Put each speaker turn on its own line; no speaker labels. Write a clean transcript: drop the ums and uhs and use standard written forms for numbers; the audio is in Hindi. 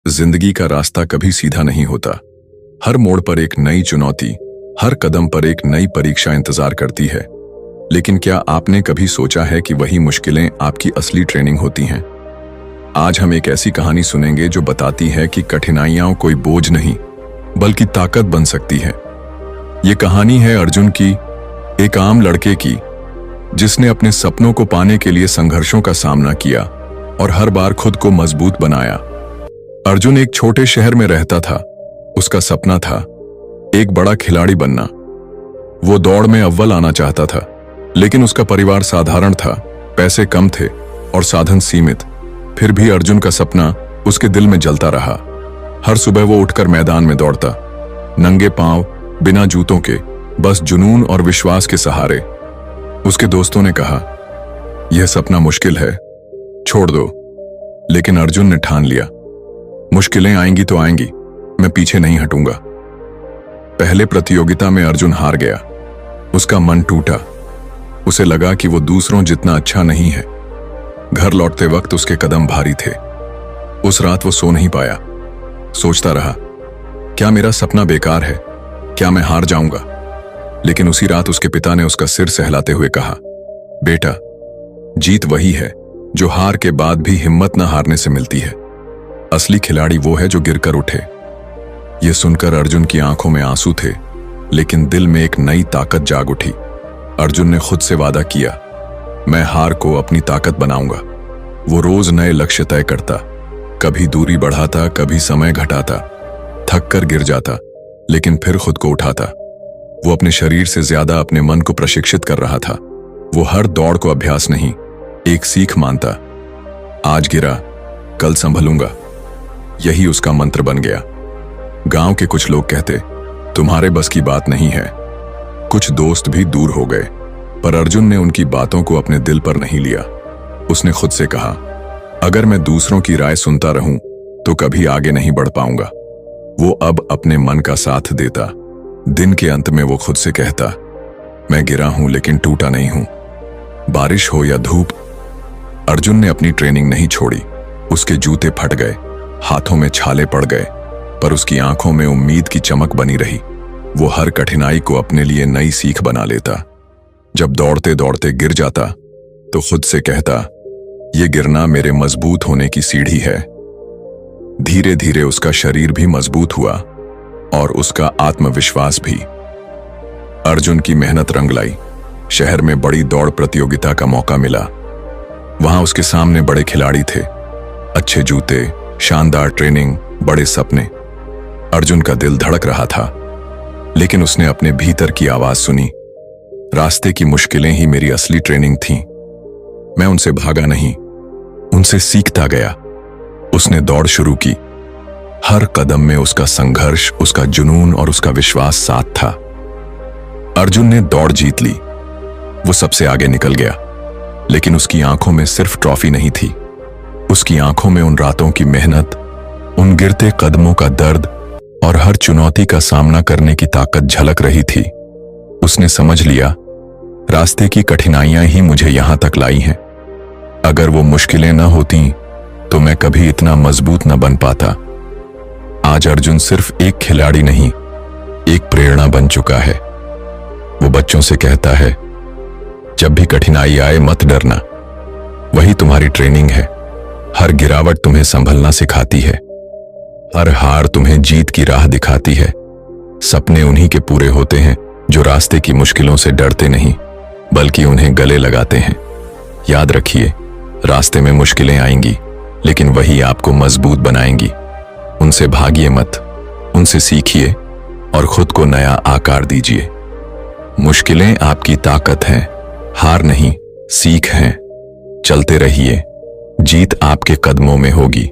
जिंदगी का रास्ता कभी सीधा नहीं होता। हर मोड़ पर एक नई चुनौती, हर कदम पर एक नई परीक्षा इंतजार करती है। लेकिन क्या आपने कभी सोचा है कि वही मुश्किलें आपकी असली ट्रेनिंग होती हैं? आज हम एक ऐसी कहानी सुनेंगे जो बताती है कि कठिनाइयां कोई बोझ नहीं बल्कि ताकत बन सकती है। ये कहानी है अर्जुन की, एक आम लड़के की जिसने अपने सपनों को पाने के लिए संघर्षों का सामना किया और हर बार खुद को मजबूत बनाया। अर्जुन एक छोटे शहर में रहता था। उसका सपना था एक बड़ा खिलाड़ी बनना। वो दौड़ में अव्वल आना चाहता था, लेकिन उसका परिवार साधारण था, पैसे कम थे और साधन सीमित। फिर भी अर्जुन का सपना उसके दिल में जलता रहा। हर सुबह वो उठकर मैदान में दौड़ता, नंगे पांव, बिना जूतों के, बस जुनून और विश्वास के सहारे। उसके दोस्तों ने कहा, यह सपना मुश्किल है, छोड़ दो। लेकिन अर्जुन ने ठान लिया, मुश्किलें आएंगी तो आएंगी, मैं पीछे नहीं हटूंगा। पहले प्रतियोगिता में अर्जुन हार गया। उसका मन टूटा। उसे लगा कि वो दूसरों जितना अच्छा नहीं है। घर लौटते वक्त उसके कदम भारी थे। उस रात वो सो नहीं पाया। सोचता रहा, क्या मेरा सपना बेकार है? क्या मैं हार जाऊंगा? लेकिन उसी रात उसके पिता ने उसका सिर सहलाते हुए कहा, बेटा, जीत वही है जो हार के बाद भी हिम्मत न हारने से मिलती है। असली खिलाड़ी वो है जो गिरकर उठे। यह सुनकर अर्जुन की आंखों में आंसू थे, लेकिन दिल में एक नई ताकत जाग उठी। अर्जुन ने खुद से वादा किया, मैं हार को अपनी ताकत बनाऊंगा। वो रोज नए लक्ष्य तय करता, कभी दूरी बढ़ाता, कभी समय घटाता, थक कर गिर जाता, लेकिन फिर खुद को उठाता। वो अपने शरीर से ज्यादा अपने मन को प्रशिक्षित कर रहा था। वो हर दौड़ को अभ्यास नहीं, एक सीख मानता। आज गिरा, कल संभलूंगा, यही उसका मंत्र बन गया। गांव के कुछ लोग कहते, तुम्हारे बस की बात नहीं है। कुछ दोस्त भी दूर हो गए, पर अर्जुन ने उनकी बातों को अपने दिल पर नहीं लिया। उसने खुद से कहा, अगर मैं दूसरों की राय सुनता रहूं तो कभी आगे नहीं बढ़ पाऊंगा। वो अब अपने मन का साथ देता। दिन के अंत में वो खुद से कहता, मैं गिरा हूं लेकिन टूटा नहीं हूं। बारिश हो या धूप, अर्जुन ने अपनी ट्रेनिंग नहीं छोड़ी। उसके जूते फट गए, हाथों में छाले पड़ गए, पर उसकी आंखों में उम्मीद की चमक बनी रही। वो हर कठिनाई को अपने लिए नई सीख बना लेता। जब दौड़ते दौड़ते गिर जाता तो खुद से कहता, ये गिरना मेरे मजबूत होने की सीढ़ी है। धीरे धीरे उसका शरीर भी मजबूत हुआ और उसका आत्मविश्वास भी। अर्जुन की मेहनत रंग लाई। शहर में बड़ी दौड़ प्रतियोगिता का मौका मिला। वहां उसके सामने बड़े खिलाड़ी थे, अच्छे जूते, शानदार ट्रेनिंग, बड़े सपने। अर्जुन का दिल धड़क रहा था, लेकिन उसने अपने भीतर की आवाज सुनी, रास्ते की मुश्किलें ही मेरी असली ट्रेनिंग थीं। मैं उनसे भागा नहीं, उनसे सीखता गया। उसने दौड़ शुरू की। हर कदम में उसका संघर्ष, उसका जुनून और उसका विश्वास साथ था। अर्जुन ने दौड़ जीत ली। वो सबसे आगे निकल गया, लेकिन उसकी आंखों में सिर्फ ट्रॉफी नहीं थी। उसकी आंखों में उन रातों की मेहनत, उन गिरते कदमों का दर्द और हर चुनौती का सामना करने की ताकत झलक रही थी। उसने समझ लिया, रास्ते की कठिनाइयां ही मुझे यहां तक लाई हैं। अगर वो मुश्किलें न होती तो मैं कभी इतना मजबूत न बन पाता। आज अर्जुन सिर्फ एक खिलाड़ी नहीं, एक प्रेरणा बन चुका है। वो बच्चों से कहता है, जब भी कठिनाई आए मत डरना, वही तुम्हारी ट्रेनिंग है। हर गिरावट तुम्हें संभलना सिखाती है, हर हार तुम्हें जीत की राह दिखाती है। सपने उन्हीं के पूरे होते हैं जो रास्ते की मुश्किलों से डरते नहीं, बल्कि उन्हें गले लगाते हैं। याद रखिए, रास्ते में मुश्किलें आएंगी, लेकिन वही आपको मजबूत बनाएंगी। उनसे भागिए मत, उनसे सीखिए और खुद को नया आकार दीजिए। मुश्किलें आपकी ताकत हैं, हार नहीं, सीख हैं। चलते रहिए, जीत आपके कदमों में होगी।